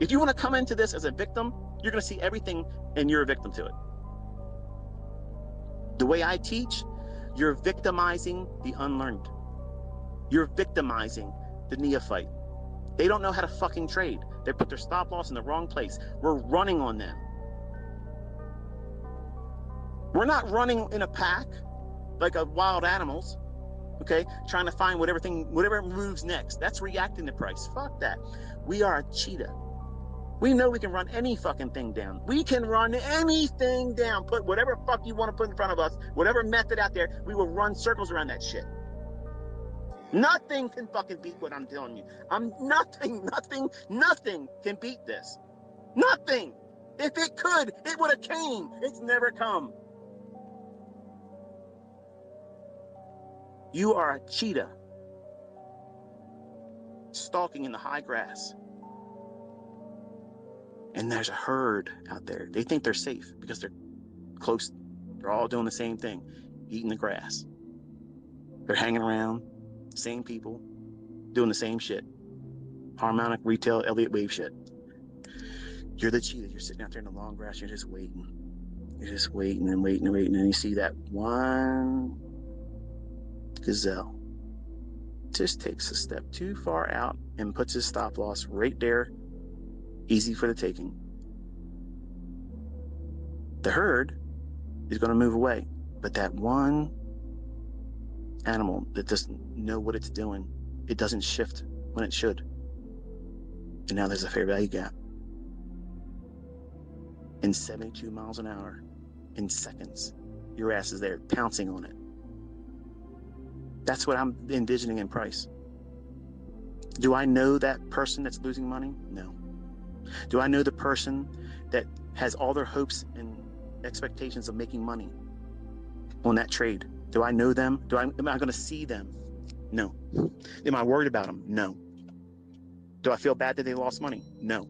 If you want to come into this as a victim, you're going to see everything and you're a victim to it. The way I teach, you're victimizing the unlearned. You're victimizing the neophyte. They don't know how to fucking trade. They put their stop loss in the wrong place. We're running on them. We're not running in a pack like a wild animals, okay? Trying to find whatever moves next. That's reacting to price. Fuck that. We are a cheetah. We know we can run any fucking thing down. We can run anything down. Put whatever fuck you want to put in front of us, whatever method out there, we will run circles around that shit. Nothing can fucking beat what I'm telling you. Nothing can beat this. Nothing. If it could, it would have came. It's never come. You are a cheetah stalking in the high grass. And there's a herd out there. They think they're safe because they're close. They're all doing the same thing, eating the grass. They're hanging around, same people, doing the same shit. Harmonic, retail, Elliott wave shit. You're the cheetah. You're sitting out there in the long grass. You're just waiting. You're just waiting and waiting and waiting. And you see that one gazelle just takes a step too far out and puts his stop loss right there. Easy for the taking. The herd is going to move away. But that one animal that doesn't know what it's doing, it doesn't shift when it should. And now there's a fair value gap. In 72 miles an hour, in seconds, your ass is there pouncing on it. That's what I'm envisioning in price. Do I know that person that's losing money? No. Do I know the person that has all their hopes and expectations of making money on that trade? Do I know them? Am I going to see them? No. Am I worried about them? No. Do I feel bad that they lost money? No.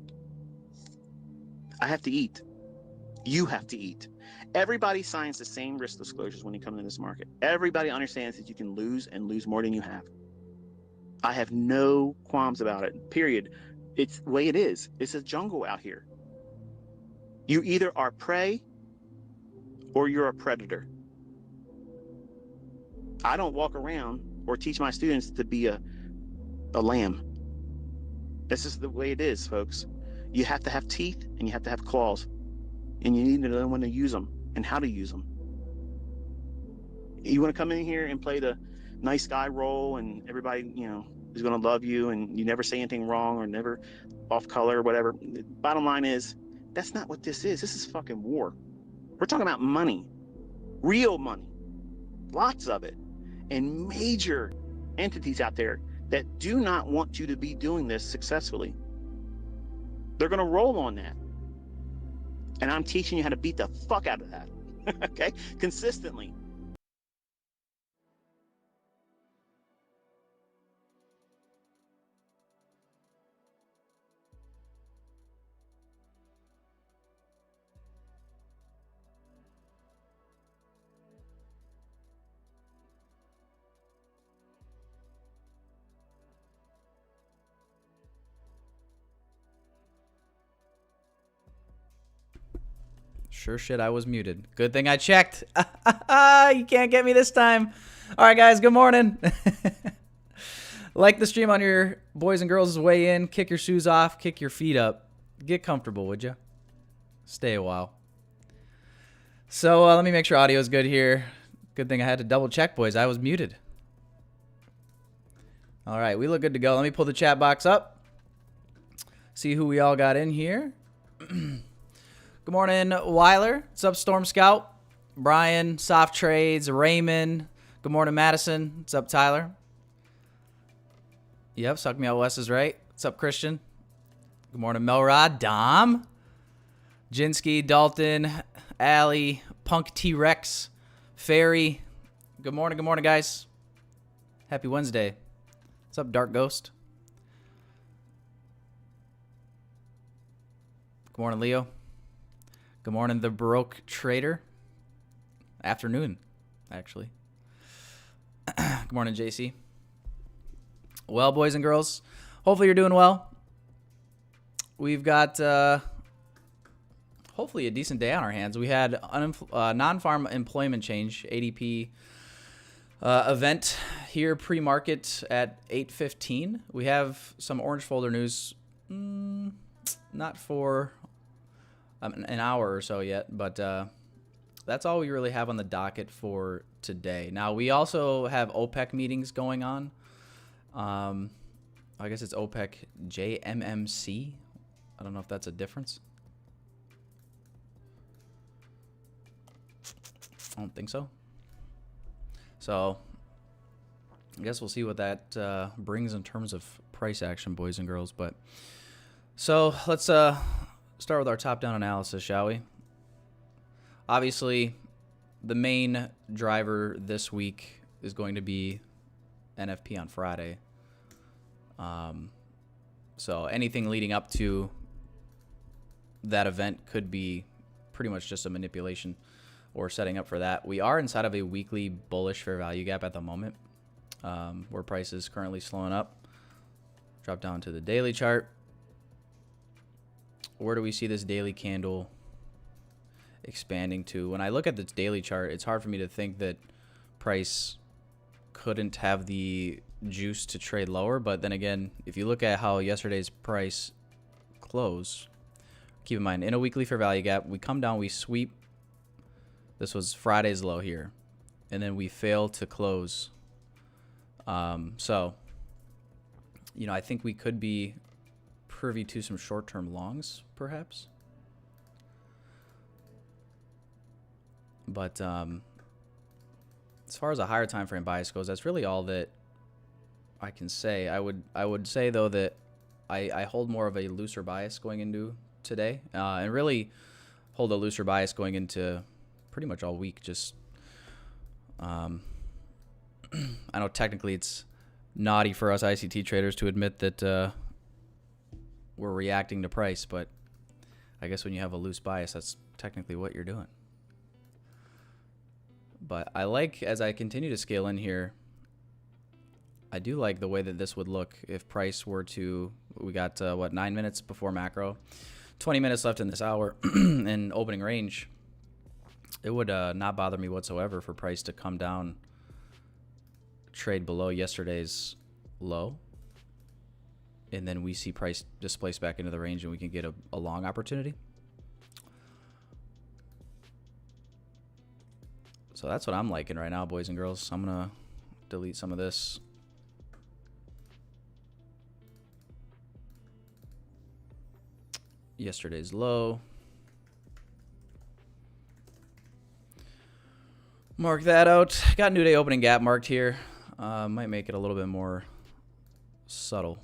I have to eat. You have to eat. Everybody signs the same risk disclosures when you come into this market. Everybody understands that you can lose and lose more than you have. I have no qualms about it, period. It's the way it is. It's a jungle out here. You either are prey or you're a predator. I don't walk around or teach my students to be a lamb. This is the way it is, folks. You have to have teeth and you have to have claws. And you need to know when to use them and how to use them. You want to come in here and play the nice guy role and everybody, is going to love you and you never say anything wrong or never off color or whatever. The bottom line is, that's not what this is. This is fucking war. We're talking about money, real money, lots of it, and major entities out there that do not want you to be doing this successfully. They're going to roll on that. And I'm teaching you how to beat the fuck out of that, okay? Consistently. Sure shit, I was muted. Good thing I checked. You can't get me this time. All right, guys, good morning. Like the stream on your boys and girls' way in. Kick your shoes off. Kick your feet up. Get comfortable, would you? Stay a while. So let me make sure audio is good here. Good thing I had to double check, boys. I was muted. All right, we look good to go. Let me pull the chat box up. See who we all got in here. Good morning, Weiler. What's up, Storm Scout? Brian, Soft Trades, Raymond. Good morning, Madison. What's up, Tyler? Yep, Suck Me Out West is right. What's up, Christian? Good morning, Melrod. Dom. Jinsky, Dalton, Allie, Punk T-Rex, Fairy. Good morning, guys. Happy Wednesday. What's up, Dark Ghost? Good morning, Leo. Good morning, the Baroque Trader. Afternoon, actually. Good morning, JC. Well, boys and girls, hopefully you're doing well. we've got hopefully a decent day on our hands. We had non-farm employment change, ADP event here pre-market at 8:15. We have some orange folder news, not for an hour or so yet, but that's all we really have on the docket for today. Now, we also have OPEC meetings going on. I guess it's OPEC JMMC. I don't know if that's a difference. I don't think so. So I guess we'll see what that brings in terms of price action, boys and girls. But so let's start with our top-down analysis, shall we? Obviously, the main driver this week is going to be NFP on Friday. So anything leading up to that event could be pretty much just a manipulation or setting up for that. We are inside of a weekly bullish fair value gap at the moment, where price is currently slowing up. Drop down to the daily chart. Where do we see this daily candle expanding to? When I look at this daily chart, it's hard for me to think that price couldn't have the juice to trade lower. But then again, if you look at how yesterday's price closed, keep in mind, in a weekly fair value gap, we come down, we sweep. This was Friday's low here, and then we fail to close. So, you know, I think we could be privy to some short-term longs, perhaps. But as far as a higher time frame bias goes, that's really all that I can say. I would say though that I hold more of a looser bias going into today, and really hold a looser bias going into pretty much all week. Just I know technically it's naughty for us ICT traders to admit that we're reacting to price, but I guess when you have a loose bias, that's technically what you're doing. But I like, as I continue to scale in here, I do like the way that this would look if price were to, we got 9 minutes before macro, 20 minutes left in this hour in opening range. It would not bother me whatsoever for price to come down, trade below yesterday's low, and then we see price displace back into the range and we can get a long opportunity. So that's what I'm liking right now, boys and girls. I'm going to delete some of this. Yesterday's low. Mark that out. Got new day opening gap marked here. Might make it a little bit more subtle.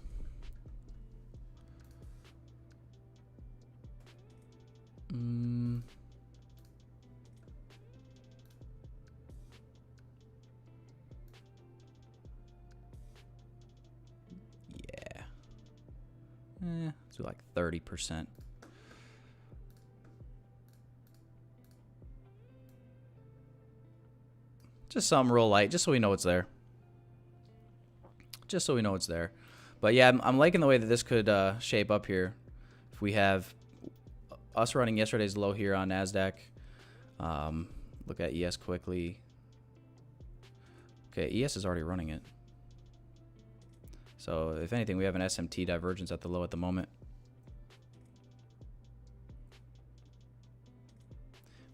Yeah. Let's do like 30%. Just something real light, just so we know it's there. Just so we know it's there. But yeah, I'm liking the way that this could shape up here. If we have us running yesterday's low here on NASDAQ. Look at ES quickly. Okay, ES is already running it. So if anything, we have an SMT divergence at the low at the moment.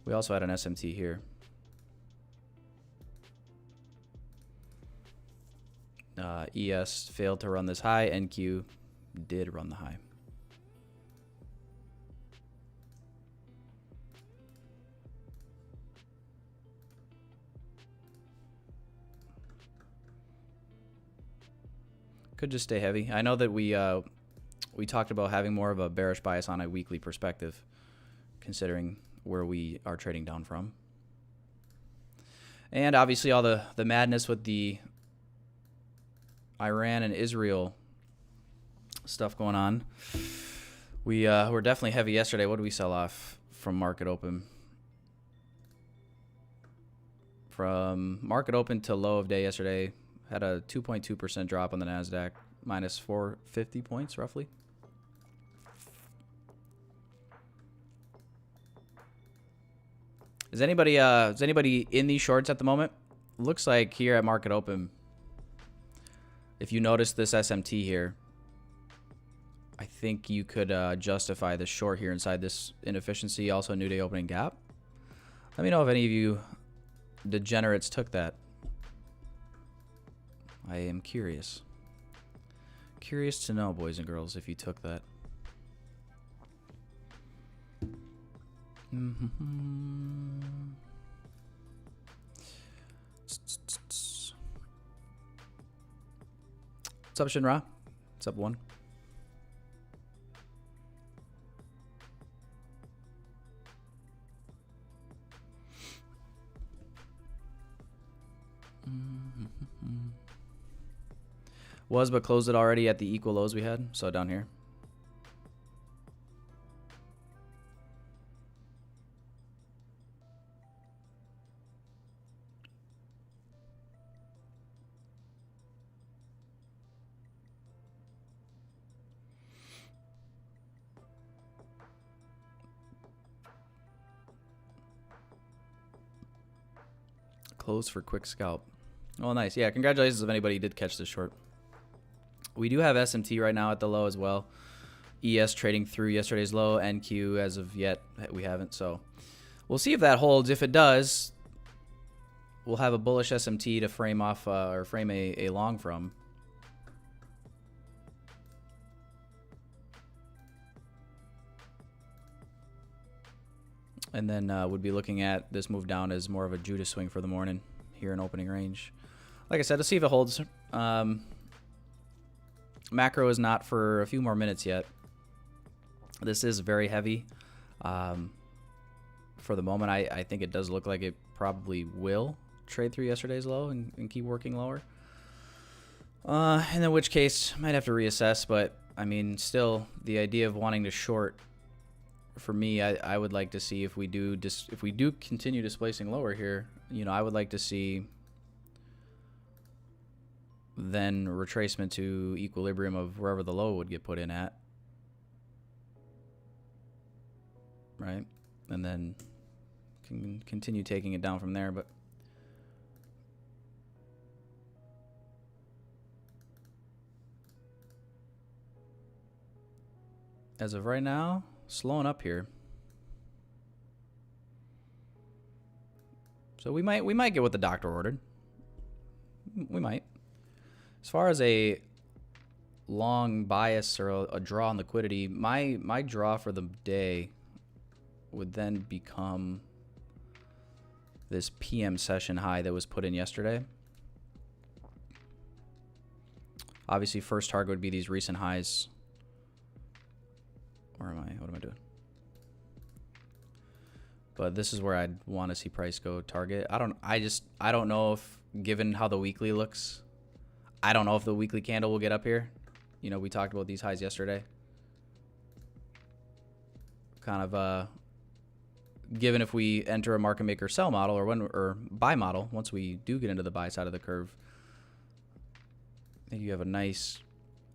We also had an SMT here. ES failed to run this high. NQ did run the high. Could just stay heavy. I know that we talked about having more of a bearish bias on a weekly perspective, considering where we are trading down from. And obviously all the madness with the Iran and Israel stuff going on. We were definitely heavy yesterday. What did we sell off from market open? From market open to low of day yesterday, had a 2.2% drop on the NASDAQ, minus 450 points roughly. Is anybody in these shorts at the moment? Looks like here at market open, if you notice this SMT here, I think you could justify the short here inside this inefficiency. Also, new day opening gap. Let me know if any of you degenerates took that. I am curious. Curious to know, boys and girls, if you took that. What's up, Shinra? What's up, one? Was, but closed it already at the equal lows we had. So down here. Close for quick scalp. Oh, nice. Yeah, congratulations if anybody did catch this short. We do have SMT right now at the low as well. ES trading through yesterday's low. NQ as of yet we haven't. So we'll see if that holds. If it does, we'll have a bullish SMT to frame off or frame a long from. And then would be looking at this move down as more of a Judas swing for the morning here in opening range. Like I said, let's see if it holds. Macro is not for a few more minutes yet. This is very heavy. For the moment, I think it does look like it probably will trade through yesterday's low and keep working lower. And in which case, might have to reassess. But, I mean, still, the idea of wanting to short, for me, I would like to see if we do continue displacing lower here, you know, I would like to see then retracement to equilibrium of wherever the low would get put in at, right? And then can continue taking it down from there. But as of right now, slowing up here. So we might get what the doctor ordered. We might. As far as a long bias or a draw on liquidity, my draw for the day would then become this PM session high that was put in yesterday. Obviously, first target would be these recent highs. Where am I? What am I doing? But this is where I'd want to see price go target. I don't know if, given how the weekly looks, I don't know if the weekly candle will get up here. You know, we talked about these highs yesterday. Kind of given if we enter a market maker sell model or buy model, once we do get into the buy side of the curve, I think you have a nice,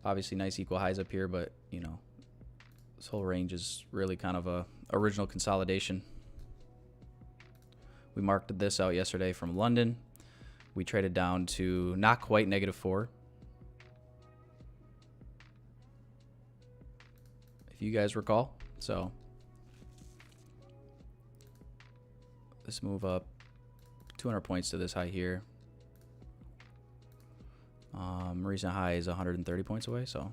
obviously nice equal highs up here, but you know, this whole range is really kind of a original consolidation. We marked this out yesterday from London. We traded down to not quite -4. If you guys recall. So let's move up 200 points to this high here. Recent high is 130 points away, so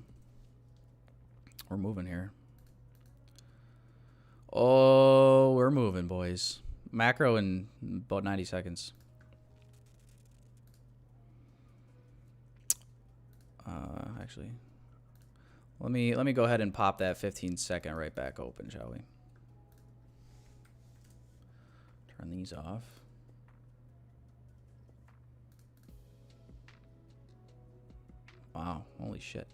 we're moving here. Oh, we're moving, boys. Macro in about 90 seconds. Actually, let me go ahead and pop that 15-second right back open, shall we? Turn these off. Wow, holy shit.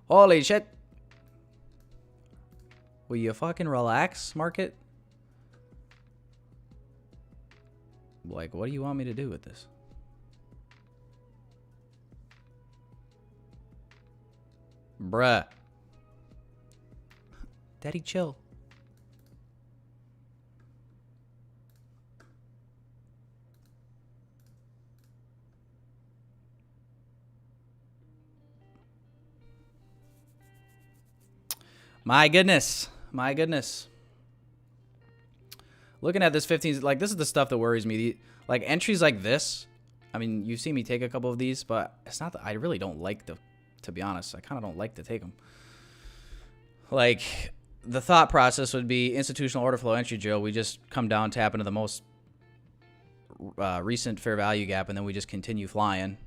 Holy shit. Will you fucking relax, market? Like, what do you want me to do with this? Bruh. Daddy, chill. My goodness. My goodness. Looking at this 15, like, this is the stuff that worries me. Like, entries like this, I mean, you've seen me take a couple of these, but it's not that I really don't like to be honest. I kind of don't like to take them. Like, the thought process would be institutional order flow entry drill. We just come down, tap into the most recent fair value gap, and then we just continue flying.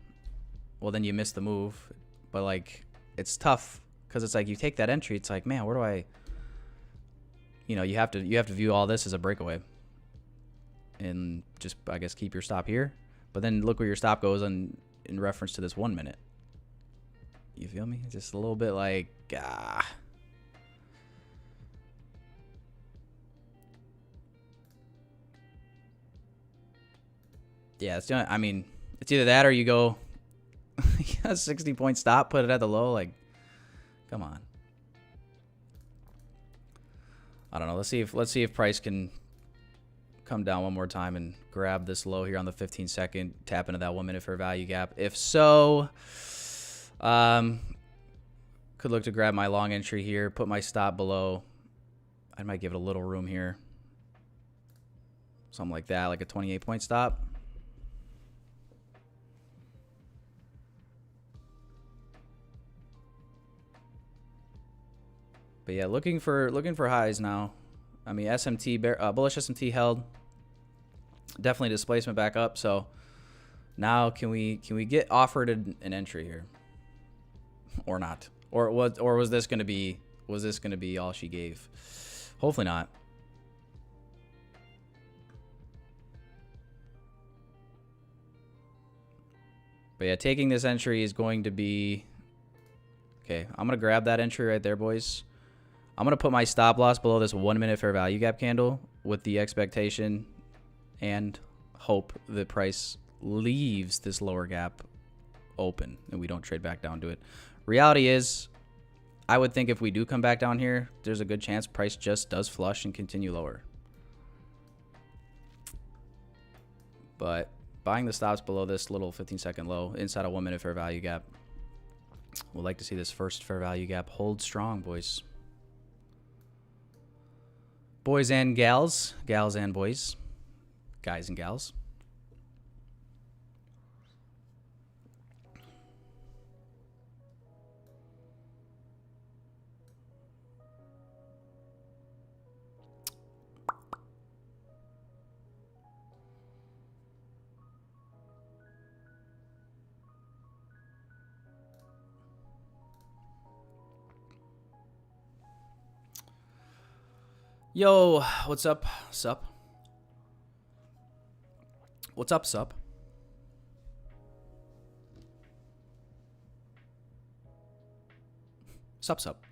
Well, then you miss the move. But, like, it's tough because it's like you take that entry. It's like, man, where do I... You know, you have to view all this as a breakaway. And just, I guess, keep your stop here. But then look where your stop goes in reference to this 1 minute. You feel me? Just a little bit like, Yeah, it's doing. I mean, it's either that or you go 60-point stop, put it at the low. Like, come on. I don't know. Let's see if price can come down one more time and grab this low here on the 15-second, tap into that 1 minute fair value gap. If so, could look to grab my long entry here, put my stop below. I might give it a little room here. Something like that, like a 28-point stop. But yeah, looking for highs now. I mean, SMT bullish SMT held. Definitely displacement back up. So now can we get offered an entry here, or not? Or was this gonna be all she gave? Hopefully not. But yeah, taking this entry is going to be okay. I'm gonna grab that entry right there, boys. I'm going to put my stop loss below this 1 minute fair value gap candle with the expectation and hope the price leaves this lower gap open and we don't trade back down to it. Reality is, I would think if we do come back down here, there's a good chance price just does flush and continue lower. But buying the stops below this little 15-second low inside a 1 minute fair value gap, we'd like to see this first fair value gap hold strong, boys. Boys and gals, gals and boys, guys and gals. Yo, what's up, sup? What's up, sup? Sup, sup.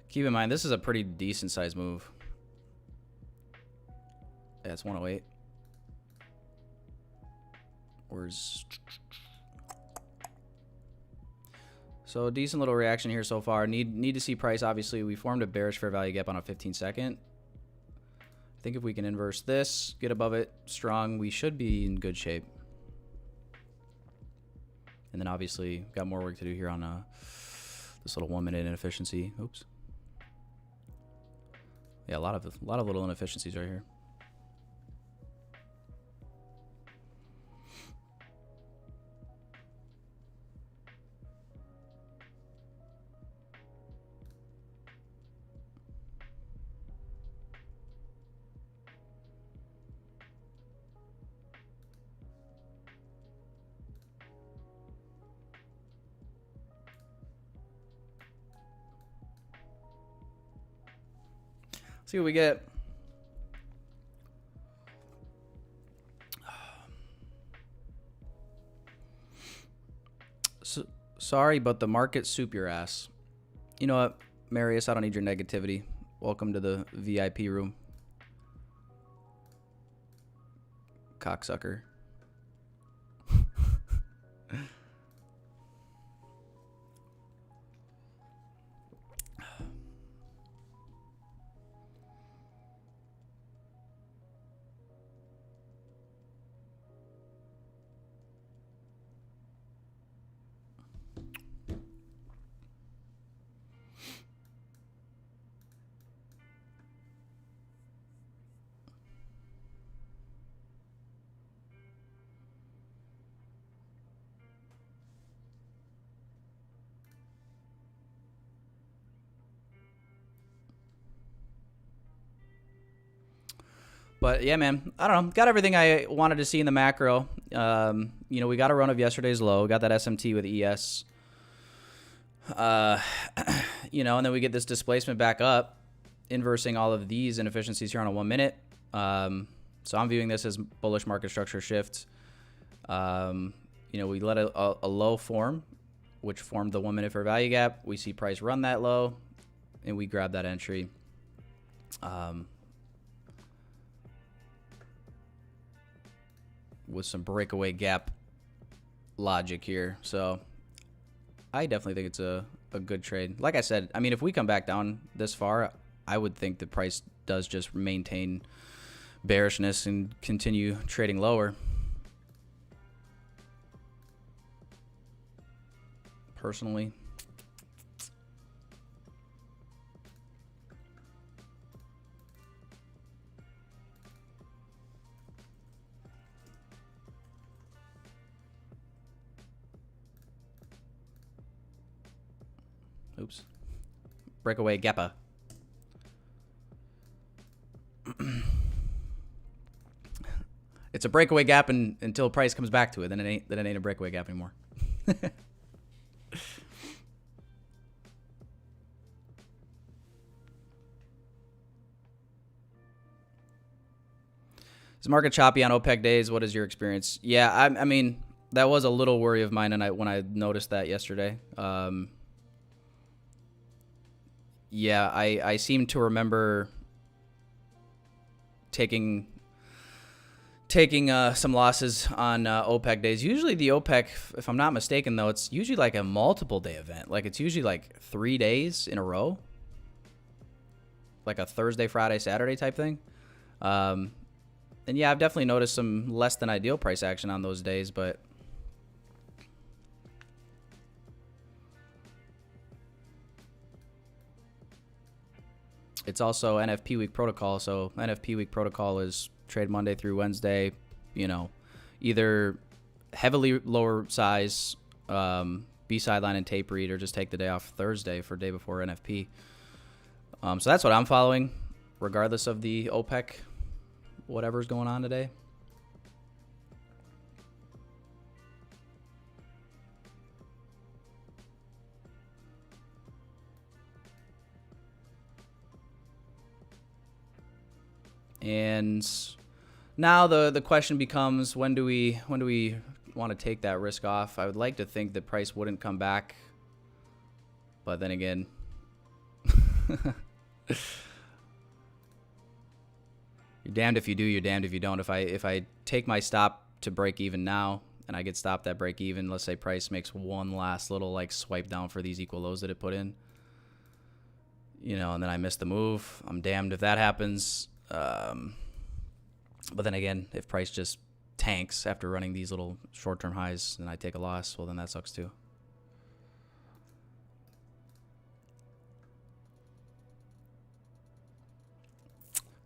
Keep in mind, this is a pretty decent size move. Yeah, it's 108. Where's... So a decent little reaction here so far. Need to see price. Obviously, we formed a bearish fair value gap on a 15-second. I think if we can inverse this, get above it strong, we should be in good shape. And then obviously got more work to do here on this little 1 minute inefficiency. Oops. Yeah, a lot of little inefficiencies right here. See what we get. So, sorry, but the market soup your ass. You know what, Marius, I don't need your negativity. Welcome to the VIP room. Cocksucker. But yeah, man, I don't know. Got everything I wanted to see in the macro. We got a run of yesterday's low. Got that SMT with ES. And then we get this displacement back up, inversing all of these inefficiencies here on a 1 minute. So I'm viewing this as bullish market structure shift. We let a low form, which formed the 1 minute fair value gap. We see price run that low, and we grab that entry. With some breakaway gap logic here. So I definitely think it's a good trade. Like I said, I mean, if we come back down this far, I would think the price does just maintain bearishness and continue trading lower. Personally. Oops. Breakaway Gappa. It's a breakaway gap until price comes back to it. Then it ain't a breakaway gap anymore. Is market choppy on OPEC days? What is your experience? Yeah, I mean, that was a little worry of mine, and when I noticed that yesterday. Yeah, I seem to remember taking some losses on OPEC days. Usually the OPEC, if I'm not mistaken, though, it's usually like a multiple day event. Like it's usually like 3 days in a row, like a Thursday, Friday, Saturday type thing. And yeah, I've definitely noticed some less than ideal price action on those days, but it's also NFP week protocol. So NFP week protocol is trade Monday through Wednesday, either heavily lower size, B sideline and tape read, or just take the day off Thursday for day before NFP. So that's what I'm following, regardless of the OPEC, whatever's going on today. And now the question becomes, when do we want to take that risk off? I would like to think that price wouldn't come back, but then again, you're damned if you do, you're damned if you don't. If I take my stop to break even now and I get stopped at break even, let's say price makes one last little like swipe down for these equal lows that it put in, and then I miss the move, I'm damned if that happens. But then again, if price just tanks after running these little short-term highs and I take a loss, well, then that sucks too.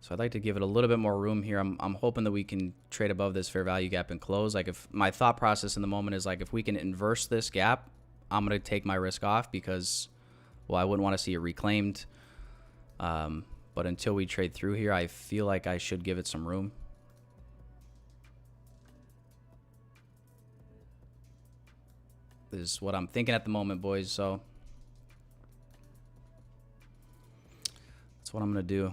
So I'd like to give it a little bit more room here. I'm hoping that we can trade above this fair value gap and close. Like, if my thought process in the moment is like, if we can inverse this gap, I'm going to take my risk off because, well, I wouldn't want to see it reclaimed. But until we trade through here, I feel like I should give it some room. This is what I'm thinking at the moment, boys. So that's what I'm going to do.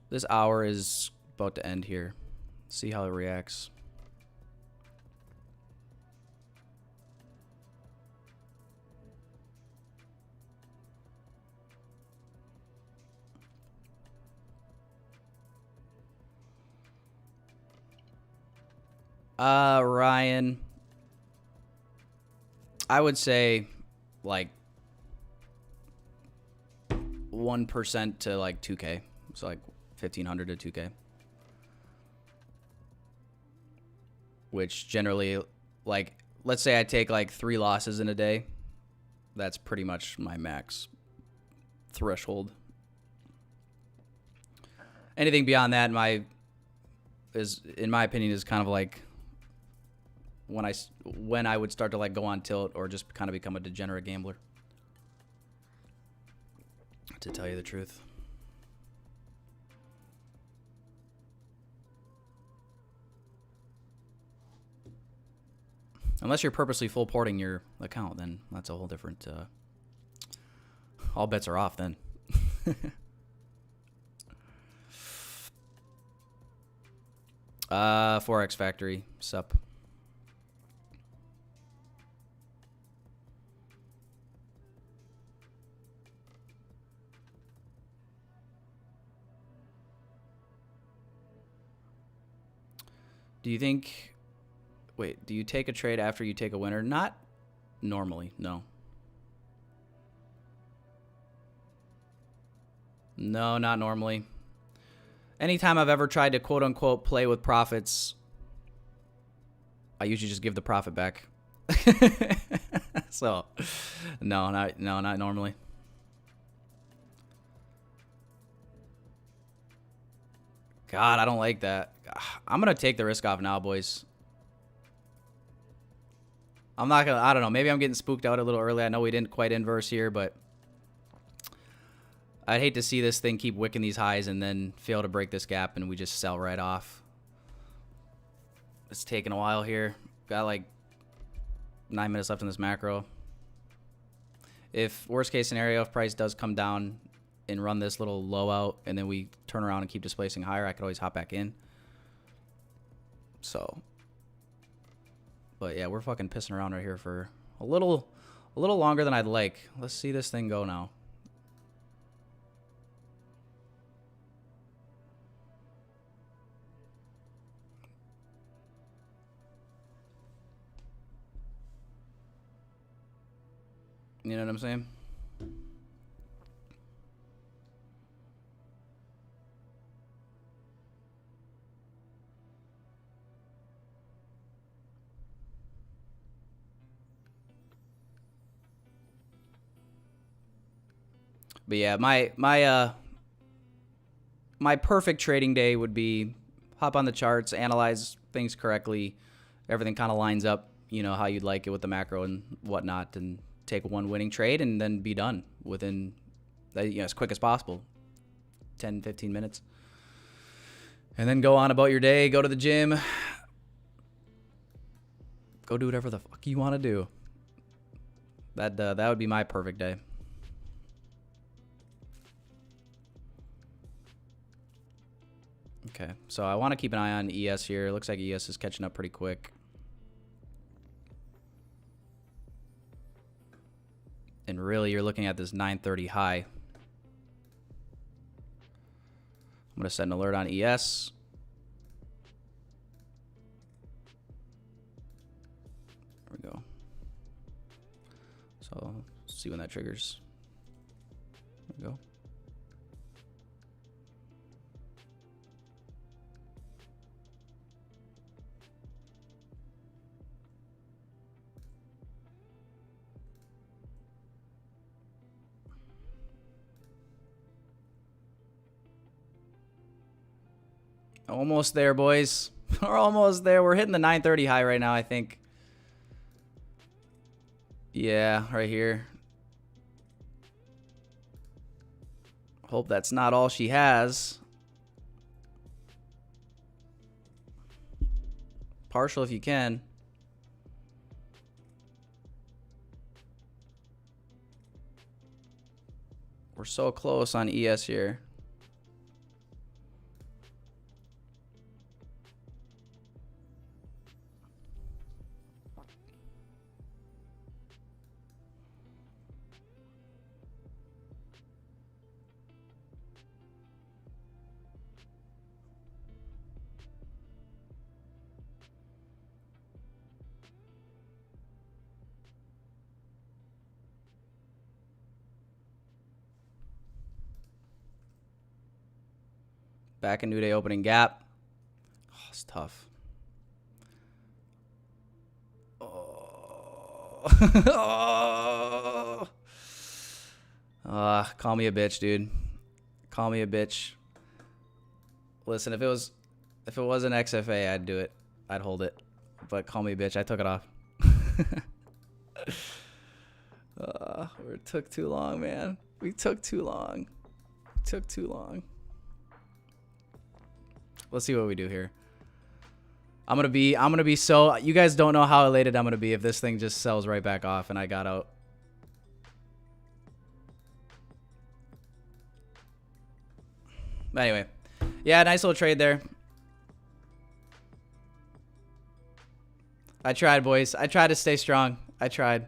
This hour is about to end here. See how it reacts. Ryan, I would say like 1% to like 2K. So like 1,500 to 2K. Which generally, like, let's say I take like 3 losses in a day. That's pretty much my max threshold. Anything beyond that, in my opinion, is kind of like when I would start to like go on tilt or just kind of become a degenerate gambler. To tell you the truth. Unless you're purposely full porting your account, then that's a whole different. All bets are off then. Forex Factory, sup. Do you think... Wait, do you take a trade after you take a winner? Not normally, no. No, not normally. Anytime I've ever tried to quote-unquote play with profits, I usually just give the profit back. So, no, not normally. God, I don't like that. I'm going to take the risk off now, boys. I'm not going to, I don't know. Maybe I'm getting spooked out a little early. I know we didn't quite inverse here, but I'd hate to see this thing keep wicking these highs and then fail to break this gap and we just sell right off. It's taking a while here. Got like 9 minutes left in this macro. If worst case scenario, if price does come down and run this little low out and then we turn around and keep displacing higher, I could always hop back in. So, but yeah, we're fucking pissing around right here for a little longer than I'd like. Let's see this thing go now. You know what I'm saying? But yeah, my perfect trading day would be hop on the charts, analyze things correctly, everything kind of lines up, you know, how you'd like it with the macro and whatnot, and take one winning trade and then be done within, you know, as quick as possible, 10, 15 minutes. And then go on about your day, go to the gym, go do whatever the fuck you want to do. That would be my perfect day. Okay, so I want to keep an eye on ES here. It looks like ES is catching up pretty quick. And really, you're looking at this 930 high. I'm going to set an alert on ES. There we go. So, let's see when that triggers. There we go. Almost there, boys. We're almost there. We're hitting the 930 high right now, I think. Yeah, right here. Hope that's not all she has. Partial if you can. We're so close on ES here. Back in New Day opening gap. Oh, it's tough. Oh. Call me a bitch, dude. Call me a bitch. Listen, if it was an XFA, I'd do it. I'd hold it. but call me a bitch. I took it off. It took too long, man. We took too long. Took too long. Let's see what we do here. I'm gonna be so, you guys don't know how elated I'm gonna be if this thing just sells right back off and I got out. But anyway, yeah, nice little trade there. I tried, boys. I tried to stay strong. I tried.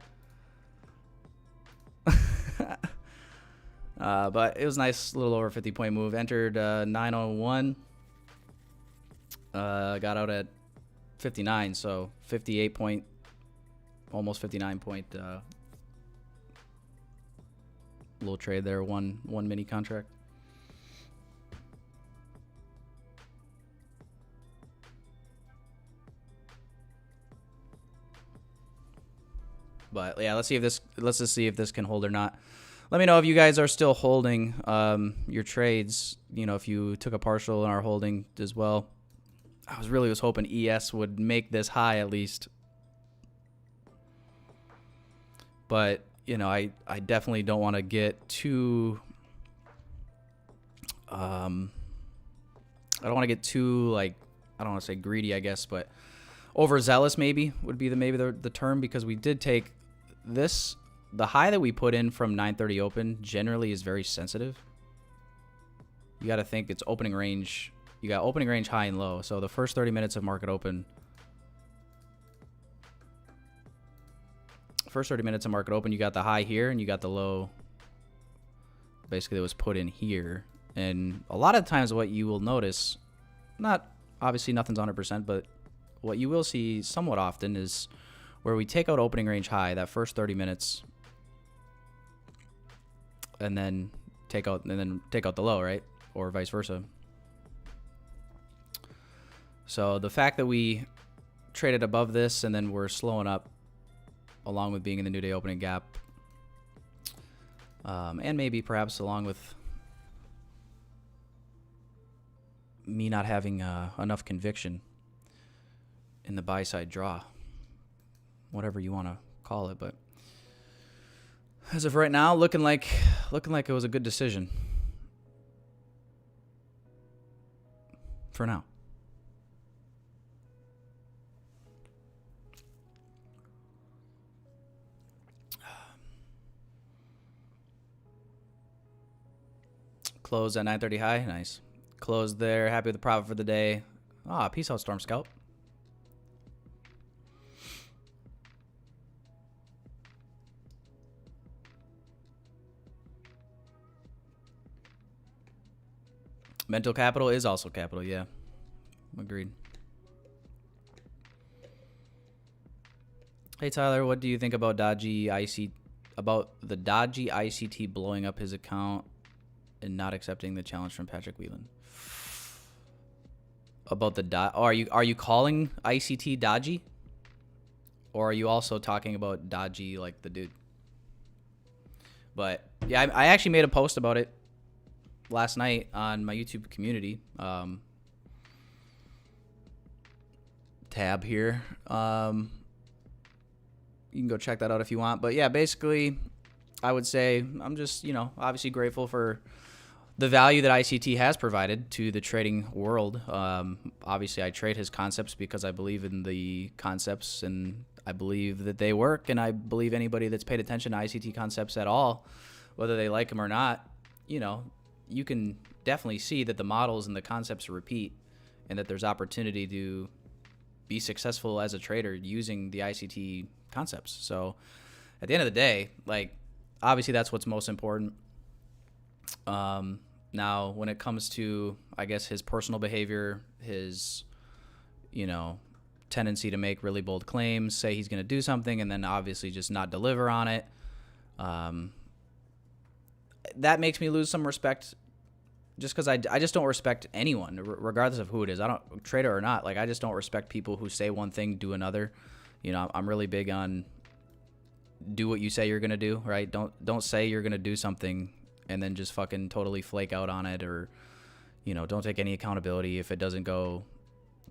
But it was nice, little over 50-point move. Entered 901. Got out at 59, so 58 point, almost 59 point little trade there. One mini contract. But yeah, let's just see if this can hold or not. Let me know if you guys are still holding your trades. You know, if you took a partial and are holding as well. I was hoping ES would make this high at least. But, you know, I definitely don't want to get too I don't want to get too, like, I don't want to say greedy, I guess, but overzealous maybe would be the term, because we did take this, the high that we put in from 930 open generally is very sensitive. You got to think it's opening range. You got opening range high and low. So the first 30 minutes of market open, you got the high here and you got the low basically that was put in here. And a lot of times what you will notice, not obviously nothing's 100%, but what you will see somewhat often is where we take out opening range high that first 30 minutes and then take out the low, right? Or vice versa. So the fact that we traded above this and then we're slowing up along with being in the new day opening gap, and maybe perhaps along with me not having enough conviction in the buy side draw, whatever you want to call it. But as of right now, looking like it was a good decision for now. Closed at 930 high. Nice. Closed there. Happy with the profit for the day. Ah, peace out, Storm Scout. Mental capital is also capital. Yeah. Agreed. Hey, Tyler, what do you think about the dodgy ICT blowing up his account and not accepting the challenge from Patrick Whelan? About the are you calling ICT dodgy, or are you also talking about dodgy like the dude? But yeah, I actually made a post about it last night on my YouTube community tab here. You can go check that out if you want. But yeah, basically, I would say I'm just, obviously grateful for the value that ICT has provided to the trading world. Obviously, I trade his concepts because I believe in the concepts and I believe that they work. And I believe anybody that's paid attention to ICT concepts at all, whether they like them or not, you can definitely see that the models and the concepts repeat and that there's opportunity to be successful as a trader using the ICT concepts. So at the end of the day, obviously that's what's most important. Now, when it comes to, I guess, his personal behavior, his, tendency to make really bold claims, say he's going to do something, and then obviously just not deliver on it, that makes me lose some respect, just because I just don't respect anyone, regardless of who it is. I don't, trader or not, I just don't respect people who say one thing, do another. I'm really big on do what you say you're going to do, right? Don't say you're going to do something and then just fucking totally flake out on it, or, don't take any accountability if it doesn't go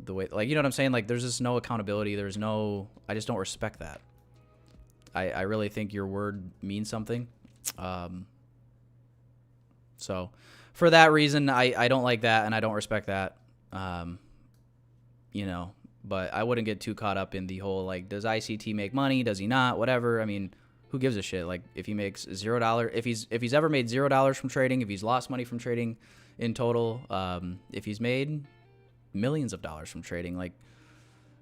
the way, like, you know what I'm saying? Like, there's just no accountability. I just don't respect that. I really think your word means something. So for that reason, I don't like that and I don't respect that. But I wouldn't get too caught up in the whole, like, does ICT make money? Does he not? Whatever. I mean, who gives a shit? Like, if he makes $0, if he's ever made $0 from trading, if he's lost money from trading in total, if he's made millions of dollars from trading, like,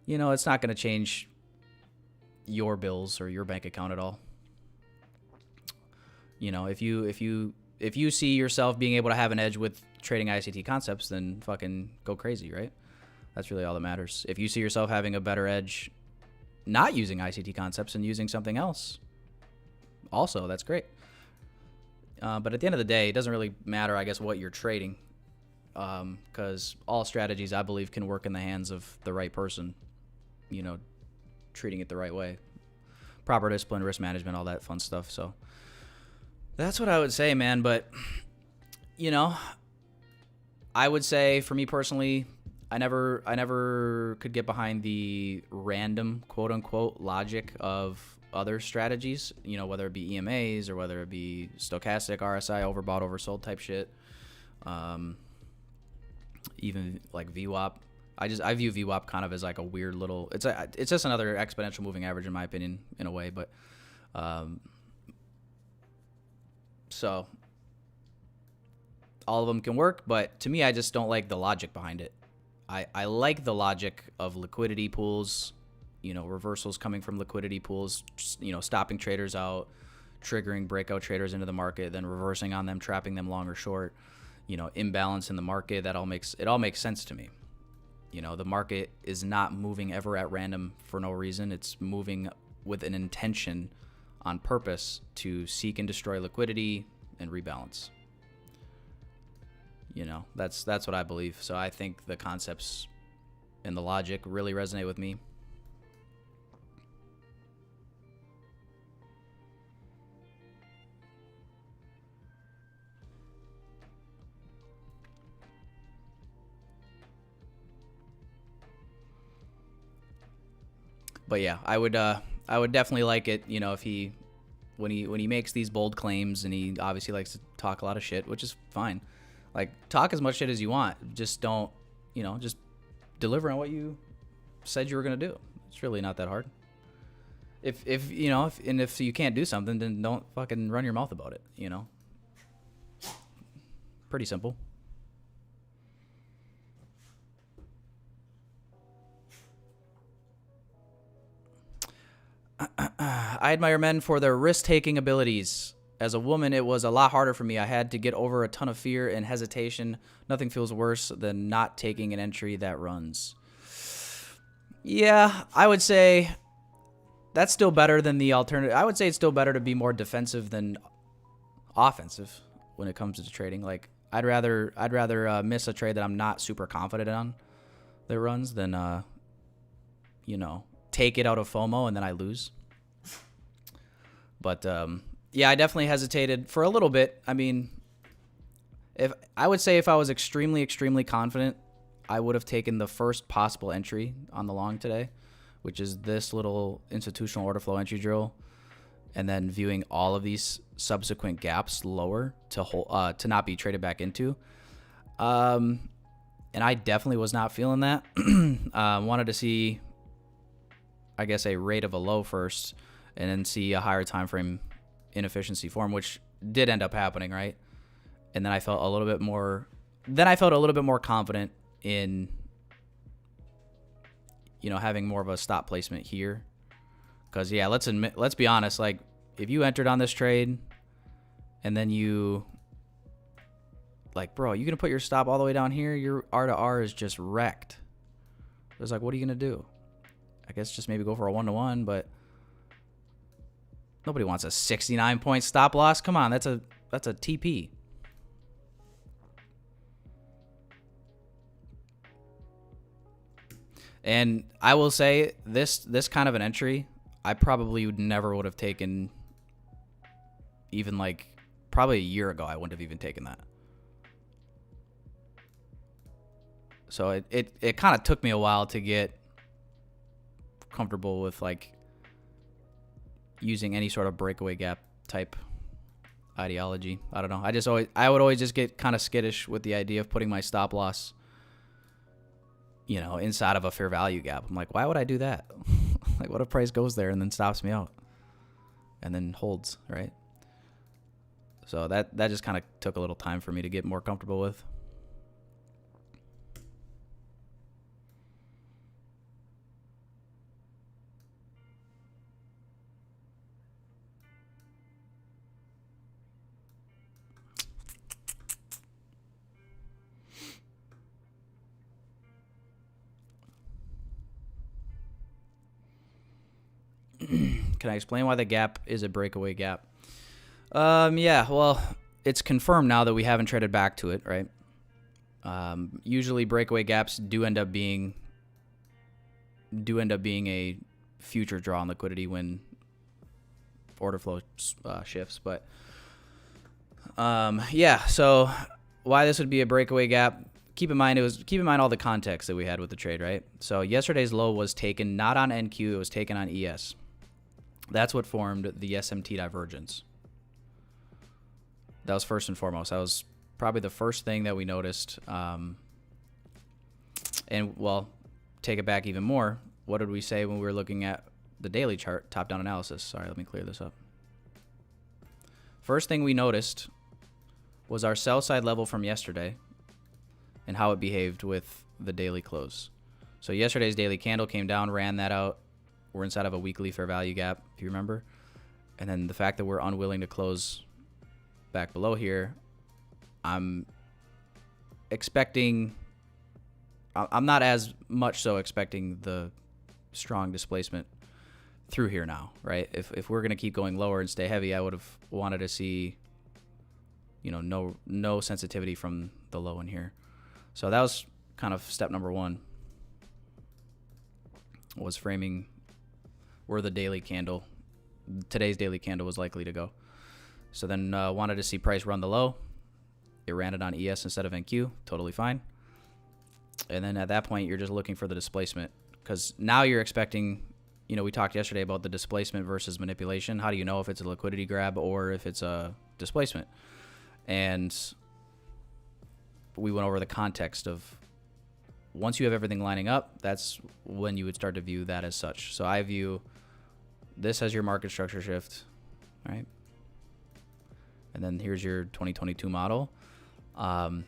it's not going to change your bills or your bank account at all. If you see yourself being able to have an edge with trading ICT concepts, then fucking go crazy, right? That's really all that matters. If you see yourself having a better edge not using ICT concepts and using something else, also, that's great. But at the end of the day, it doesn't really matter, I guess, what you're trading, because all strategies, I believe, can work in the hands of the right person, treating it the right way. Proper discipline, risk management, all that fun stuff. So that's what I would say, man. But, I would say for me personally, I never could get behind the random, quote unquote, logic of other strategies, whether it be EMAs or whether it be stochastic, RSI, overbought, oversold type shit. Even like VWAP. I view VWAP kind of as like a weird little, it's just another exponential moving average in my opinion, in a way. But, so all of them can work, but to me, I just don't like the logic behind it. I like the logic of liquidity pools, reversals coming from liquidity pools, stopping traders out, triggering breakout traders into the market, then reversing on them, trapping them long or short, imbalance in the market. It all makes sense to me. The market is not moving ever at random for no reason. It's moving with an intention on purpose to seek and destroy liquidity and rebalance. That's what I believe. So I think the concepts and the logic really resonate with me. But yeah, I would definitely like it, if he when he makes these bold claims, and he obviously likes to talk a lot of shit, which is fine. Like, talk as much shit as you want. Just don't, just deliver on what you said you were going to do. It's really not that hard. If you can't do something, then don't fucking run your mouth about it, Pretty simple. I admire men for their risk-taking abilities. As a woman, it was a lot harder for me. I had to get over a ton of fear and hesitation. Nothing feels worse than not taking an entry that runs. Yeah, I would say that's still better than the alternative. I would say it's still better to be more defensive than offensive when it comes to trading. Like, I'd rather miss a trade that I'm not super confident on that runs than take it out of FOMO and then I lose. But yeah, I definitely hesitated for a little bit. I mean, if I was extremely, extremely confident, I would have taken the first possible entry on the long today, which is this little institutional order flow entry drill, and then viewing all of these subsequent gaps lower to not be traded back into. And I definitely was not feeling that. Wanted to see, I guess, a rate of a low first, and then see a higher time frame inefficiency form, which did end up happening, right? And then I felt a little bit more confident in having more of a stop placement here. Because yeah, let's be honest, like, if you entered on this trade and then you, like, bro, you gonna put your stop all the way down here, your R to R is just wrecked. It's like, what are you gonna do? I guess just maybe go for a 1-to-1, but nobody wants a 69-point stop loss. Come on, that's a TP. And I will say this kind of an entry, I probably would have taken, even like probably a year ago, I wouldn't have even taken that. So it kind of took me a while to get comfortable with like using any sort of breakaway gap type ideology. I don't know. I would always just get kind of skittish with the idea of putting my stop loss, you know, inside of a fair value gap. I'm like, why would I do that? Like, what if price goes there and then stops me out and then holds, right? So that just kind of took a little time for me to get more comfortable with. Can I explain why the gap is a breakaway gap? Yeah, well, it's confirmed now that we haven't traded back to it, right? Usually breakaway gaps do end up being a future draw on liquidity when order flow shifts. But yeah, so why this would be a breakaway gap? Keep in mind all the context that we had with the trade, right? So yesterday's low was taken not on NQ, it was taken on ES. That's what formed the SMT divergence. That was first and foremost. That was probably the first thing that we noticed. And, well, take it back even more. What did we say when we were looking at the daily chart, top-down analysis? Sorry, let me clear this up. First thing we noticed was our sell side level from yesterday and how it behaved with the daily close. So yesterday's daily candle came down, ran that out. We're inside of a weekly fair value gap, if you remember. And then the fact that we're unwilling to close back below here, I'm not as much so expecting the strong displacement through here now, right? If we're going to keep going lower and stay heavy, I would have wanted to see, you know, no sensitivity from the low in here. So that was kind of step number one, was framing where the daily candle, today's daily candle, was likely to go. So then wanted to see price run the low. It ran it on ES instead of NQ, totally fine. And then at that point, you're just looking for the displacement, because now you're expecting, you know, we talked yesterday about the displacement versus manipulation. How do you know if it's a liquidity grab or if it's a displacement? And we went over the context of once you have everything lining up, that's when you would start to view that as such. So I view this as your market structure shift, right? And then here's your 2022 model. And,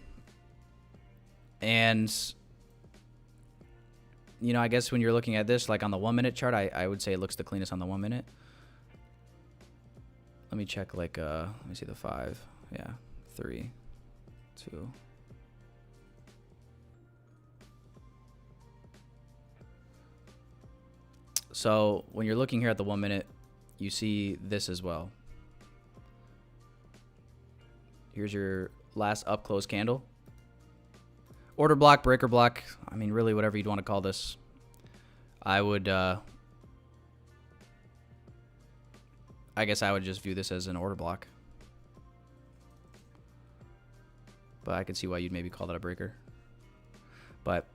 you know, I guess when you're looking at this, like on the 1 minute chart, I would say it looks the cleanest on the 1 minute. Let me check, like, let me see the 5. Yeah, 3, 2. So when you're looking here at the 1 minute, you see this as well. Here's your last up close candle. Order block, breaker block. I mean, really, whatever you'd want to call this. I guess I would just view this as an order block. But I could see why you'd maybe call that a breaker. But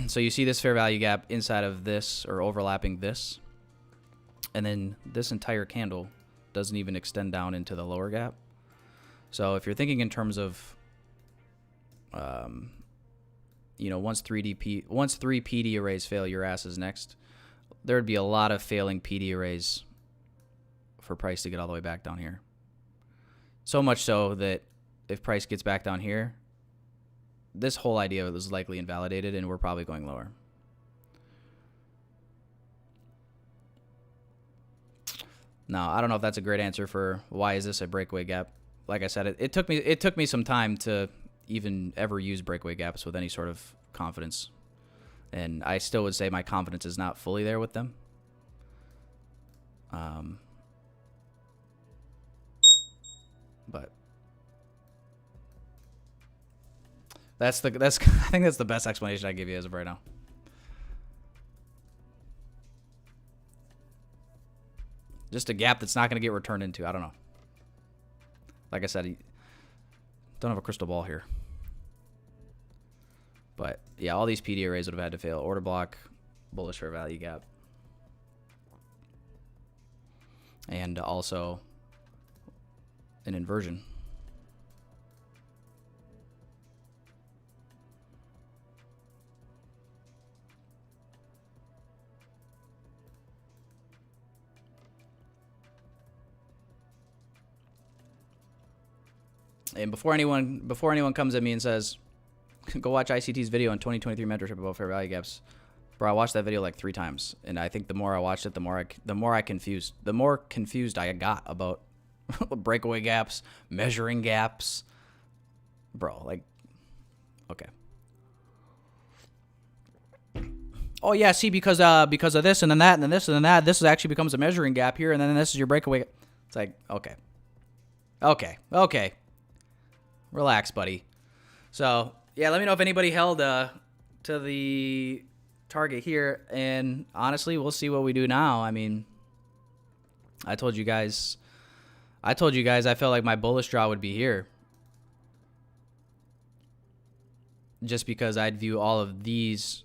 so you see this fair value gap inside of this, or overlapping this. And then this entire candle doesn't even extend down into the lower gap. So if you're thinking in terms of, you know, once three PD arrays fail, your ass is next. There would be a lot of failing PD arrays for price to get all the way back down here. So much so that if price gets back down here, this whole idea is likely invalidated and we're probably going lower. Now, I don't know if that's a great answer for why is this a breakaway gap. Like I said, it took me some time to even ever use breakaway gaps with any sort of confidence. And I still would say my confidence is not fully there with them. But that's I think that's the best explanation I give you as of right now. Just a gap that's not going to get returned into. I don't know. Like I said, don't have a crystal ball here. But yeah, all these PD arrays would have had to fail. Order block, bullish fair value gap. And also an inversion. And before anyone comes at me and says, go watch ICT's video on 2023 mentorship about fair value gaps. Bro, I watched that video like 3 times, and I think the more I watched it, the more confused I got about breakaway gaps, measuring gaps. Bro, like, okay. Oh yeah, see, because of this and then that and then this and then that, this actually becomes a measuring gap here, and then this is your breakaway. It's like, okay. Relax, buddy. So yeah, let me know if anybody held to the target here, and honestly, we'll see what we do now. I mean, I told you guys I felt like my bullish draw would be here, just because I'd view all of these.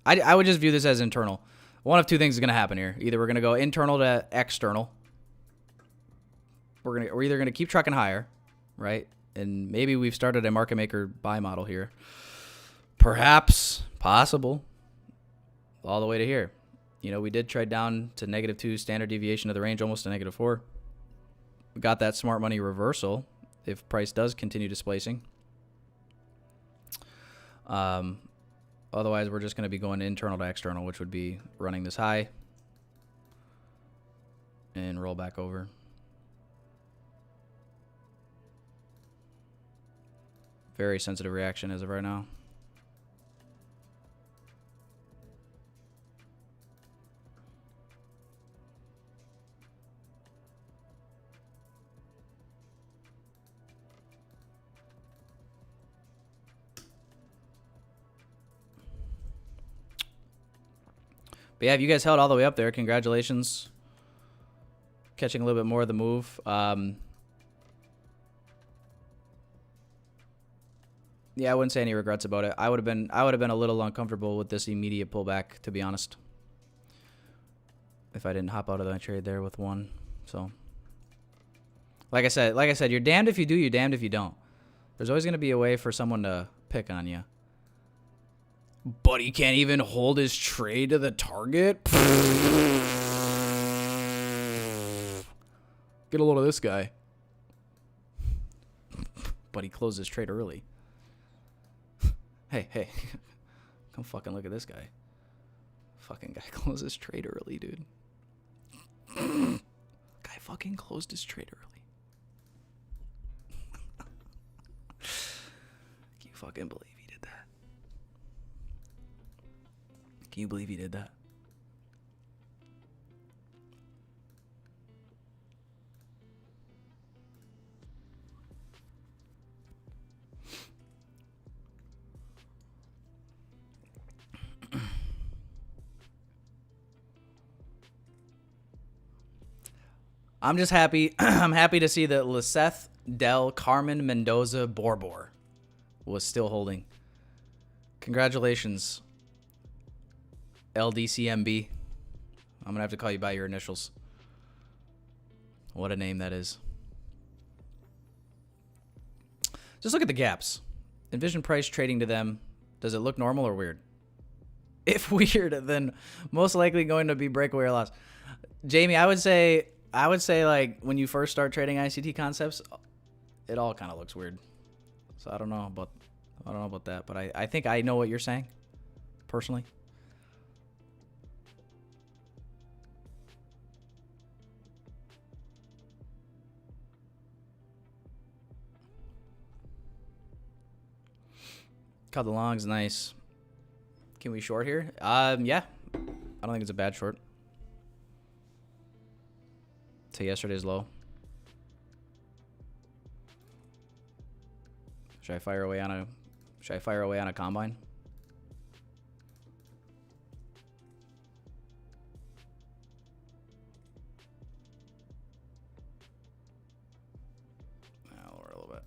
I would just view this as internal. One of two things is going to happen here. Either we're going to go internal to external. We're either going to keep trucking higher, right? And maybe we've started a market maker buy model here. Perhaps, possible, all the way to here. You know, we did trade down to -2 standard deviation of the range, almost to -4. We got that smart money reversal if price does continue displacing. Otherwise, we're just going to be going internal to external, which would be running this high and roll back over. Very sensitive reaction as of right now. But yeah, if you guys held all the way up there, congratulations. Catching a little bit more of the move. Yeah, I wouldn't say any regrets about it. I would have been a little uncomfortable with this immediate pullback, to be honest, if I didn't hop out of the trade there with one. So, like I said, you're damned if you do, you're damned if you don't. There's always going to be a way for someone to pick on you. But he can't even hold his trade to the target. Get a load of this guy. But he closed his trade early. Hey, come fucking look at this guy. Fucking guy closed his trade early, dude. Guy fucking closed his trade early. Can you fucking believe he did that? Can you believe he did that? I'm just happy. I'm happy to see that Liseth Del Carmen Mendoza Borbor was still holding. Congratulations, LDCMB. I'm going to have to call you by your initials. What a name that is. Just look at the gaps. Envision price trading to them. Does it look normal or weird? If weird, then most likely going to be breakaway or loss. Jamie, I would say like when you first start trading ICT concepts, it all kind of looks weird. So I don't know about that, but I think I know what you're saying, personally. Cut the longs, nice. Can we short here? Yeah. I don't think it's a bad short. To yesterday's low. Should I fire away on a combine? I'll lower a little bit.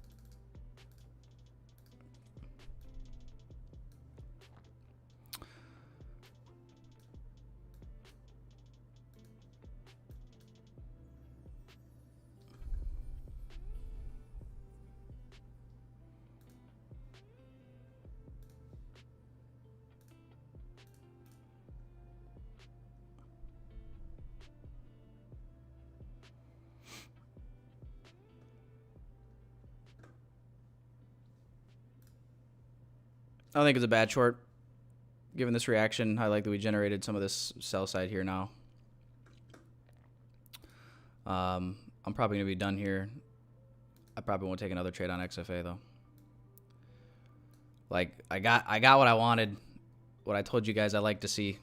I think it's a bad short. Given this reaction, I like that we generated some of this sell side here now. I'm probably going to be done here. I probably won't take another trade on XFA, though. Like, I got what I wanted. What I told you guys I like to see.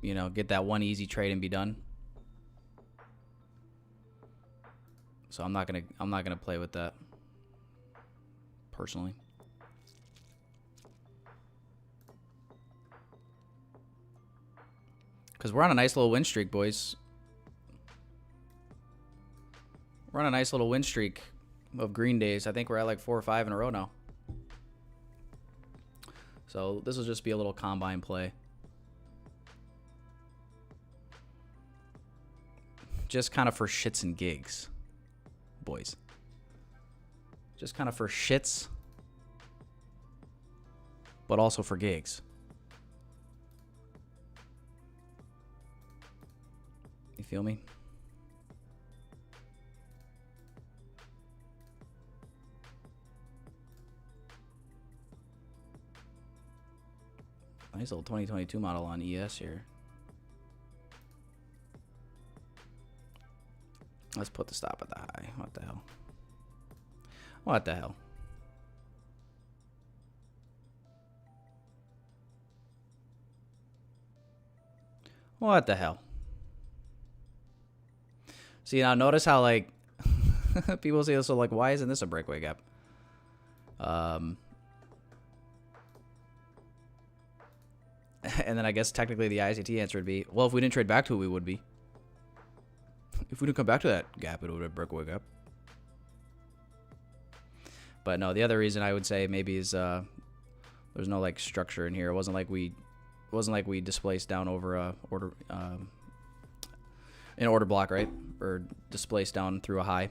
You know, get that one easy trade and be done. So I'm not gonna play with that personally. Because we're on a nice little win streak, boys. We're on a nice little win streak of green days. I think we're at like 4 or 5 in a row now. So this will just be a little combine play. Just kind of for shits and gigs, boys. Just kind of for shits, but also for gigs. You feel me? Nice little 2022 model on ES here. Let's put the stop at the high. What the hell? What the hell? What the hell? See, now notice how, like, people say, so, like, why isn't this a breakaway gap? And then I guess technically the ICT answer would be, well, if we didn't trade back to it, we would be. If we didn't come back to that gap, it would have breakaway gap. But no, the other reason I would say maybe is there's no like structure in here. It wasn't like we displaced down over a order an order block, right? Or displaced down through a high.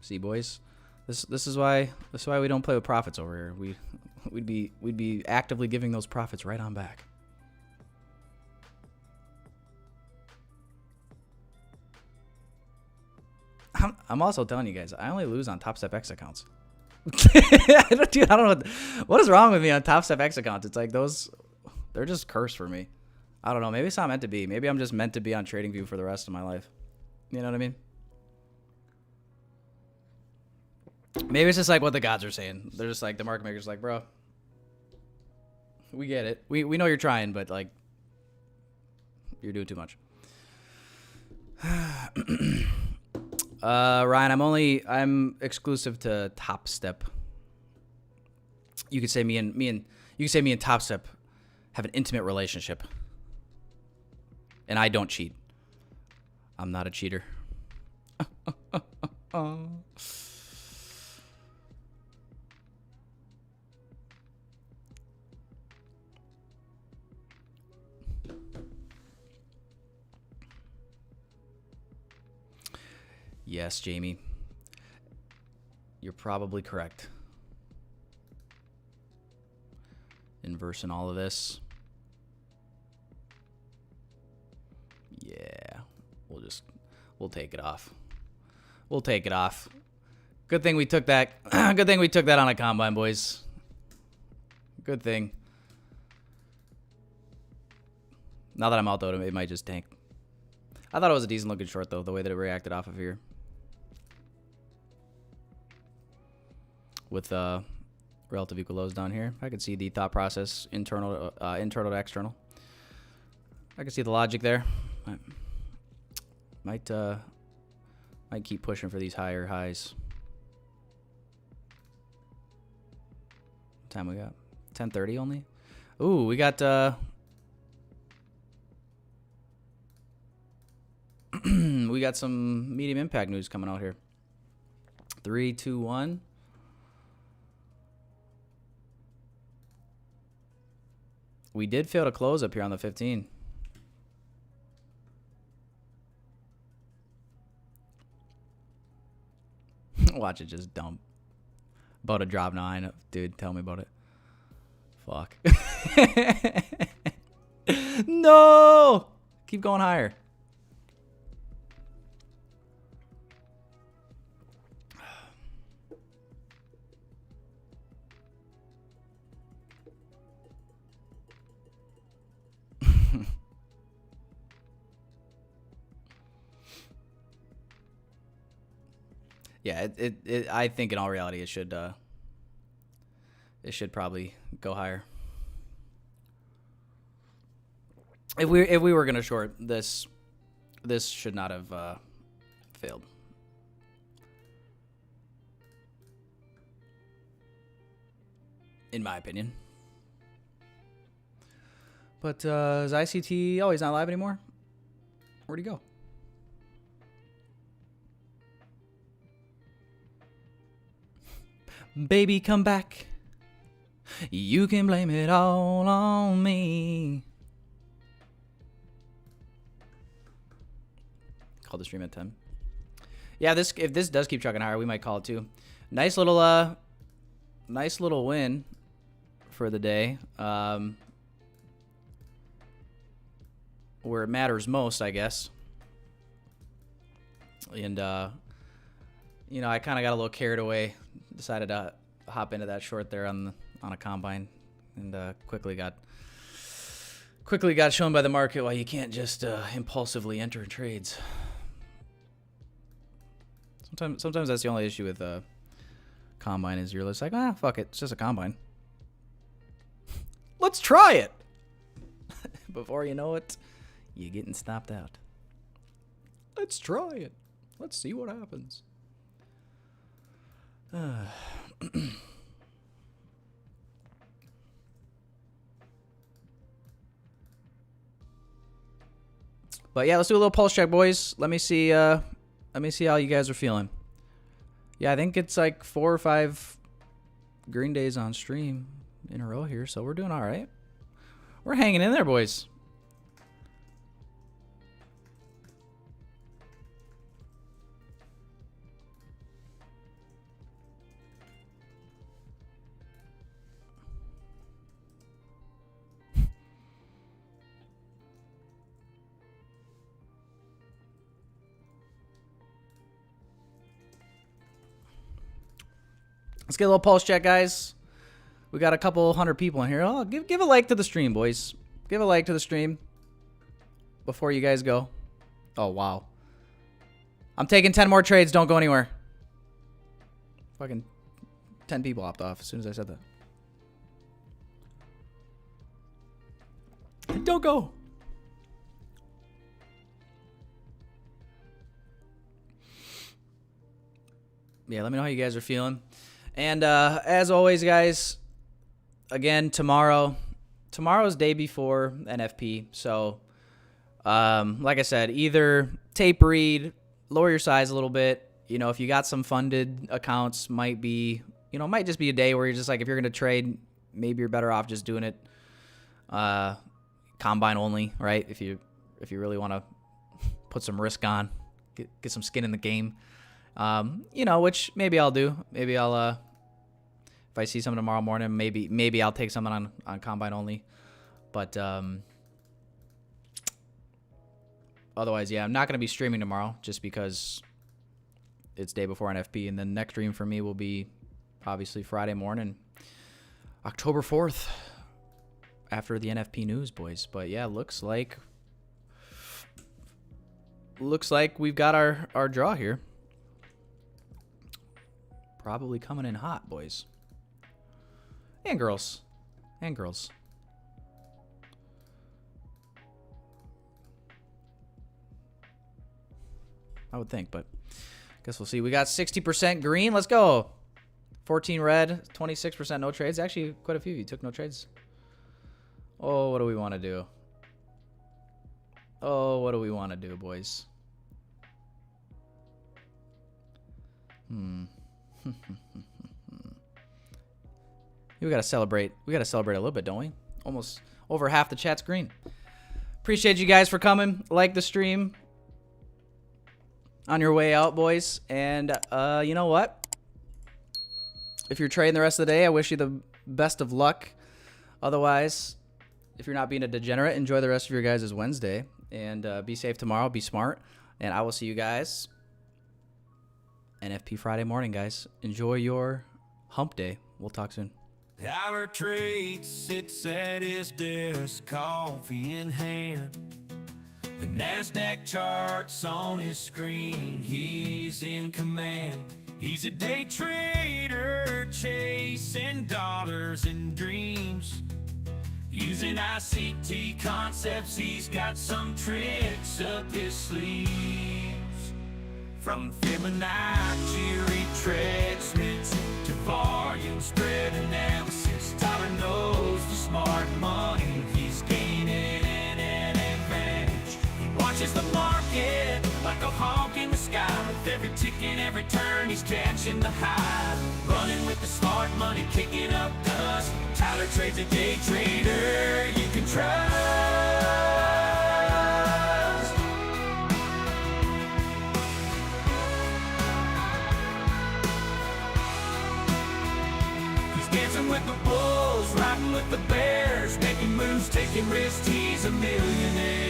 See, boys, this is why we don't play with profits over here. We'd be actively giving those profits right on back. I'm also telling you guys, I only lose on Topstep X accounts. Dude, I don't know what is wrong with me on Topstep X accounts. It's like they're just cursed for me. I don't know. Maybe it's not meant to be. Maybe I'm just meant to be on TradingView for the rest of my life. You know what I mean? Maybe it's just like what the gods are saying. They're just like, the market makers like, bro, we get it. We know you're trying, but like, you're doing too much. Ryan, I'm exclusive to Topstep. You could say me and Topstep have an intimate relationship. And I don't cheat. I'm not a cheater. Yes, Jamie. You're probably correct. Inverse in all of this. Yeah. We'll take it off. We'll take it off. Good thing we took that. Good thing we took that on a combine, boys. Good thing. Now that I'm out, though, it might just tank. I thought it was a decent looking short, though, the way that it reacted off of here. With relative equal lows down here. I can see the thought process internal to external. I can see the logic there. Might keep pushing for these higher highs. What time we got? 10:30 only? Ooh, we got we got some medium impact news coming out here. 3, 2, 1. We did fail to close up here on the 15. Watch it just dump. About to drop 9. Dude, tell me about it. Fuck. No! Keep going higher. Yeah, I think in all reality it should probably go higher. If we were gonna short this should not have failed. In my opinion. But is ICT he's not live anymore? Where'd he go? Baby, come back. You can blame it all on me. Call the stream at 10. Yeah, if this does keep chugging higher, we might call it too. Nice little win for the day. Where it matters most, I guess. And you know, I kind of got a little carried away. Decided to hop into that short there on a combine, and quickly got shown by the market why you can't just impulsively enter trades. Sometimes that's the only issue with combine is you're just like, fuck it, it's just a combine. Let's try it. Before you know it, you're getting stopped out. Let's try it. Let's see what happens. But yeah, let's do a little pulse check, boys. Let me see how you guys are feeling. Yeah, I think it's like 4 or 5 green days on stream in a row here, so we're doing all right. We're hanging in there, boys. Let's get a little pulse check, guys. We got a couple hundred people in here. Oh, give a like to the stream, boys. Give a like to the stream before you guys go. Oh, wow. I'm taking 10 more trades. Don't go anywhere. Fucking 10 people hopped off as soon as I said that. Don't go. Yeah, let me know how you guys are feeling. And as always, guys, again, tomorrow's day before NFP. So, like I said, either tape read, lower your size a little bit. You know, if you got some funded accounts, might just be a day where you're just like, if you're going to trade, maybe you're better off just doing it combine only, right? If you really want to put some risk on, get some skin in the game. You know, which maybe I'll do. Maybe I'll, if I see something tomorrow morning, maybe I'll take something on combine only. But, otherwise, yeah, I'm not going to be streaming tomorrow just because it's day before NFP. And then next stream for me will be obviously Friday morning, October 4th, after the NFP news, boys. But yeah, looks like we've got our draw here. Probably coming in hot, boys. And girls. And girls. I would think, but guess we'll see. We got 60% green. Let's go. 14 red, 26% no trades. Actually, quite a few of you took no trades. Oh, what do we want to do? Oh, what do we want to do, boys? We gotta celebrate. We gotta celebrate a little bit, don't we? Almost over half the chat's green. Appreciate you guys for coming. Like the stream on your way out, boys. And you know what? If you're trading the rest of the day, I wish you the best of luck. Otherwise, if you're not being a degenerate, enjoy the rest of your guys' Wednesday. And be safe tomorrow. Be smart. And I will see you guys NFP Friday morning, guys. Enjoy your hump day. We'll talk soon. Our trade sits at his desk, coffee in hand. The NASDAQ charts on his screen, he's in command. He's a day trader, chasing dollars and dreams. Using ICT concepts, he's got some tricks up his sleeves. From Fibonacci retracements to volume spread analysis, Tyler knows the smart money, he's gaining an advantage. He watches the market like a hawk in the sky. With every tick and every turn, he's catching the high. Running with the smart money, kicking up dust. Tyler trades a day trader you can trust. Dancing with the bulls, riding with the bears, making moves, taking risks, he's a millionaire.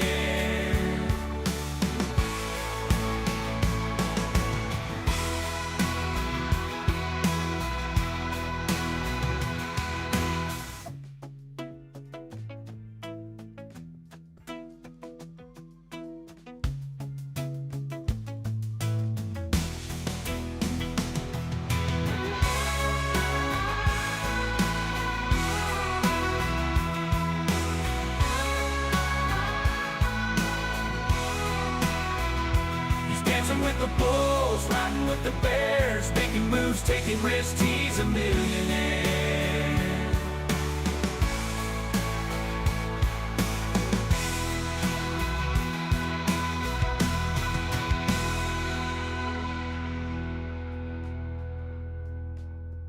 With the bulls, riding with the bears, making moves, taking risks, he's a millionaire.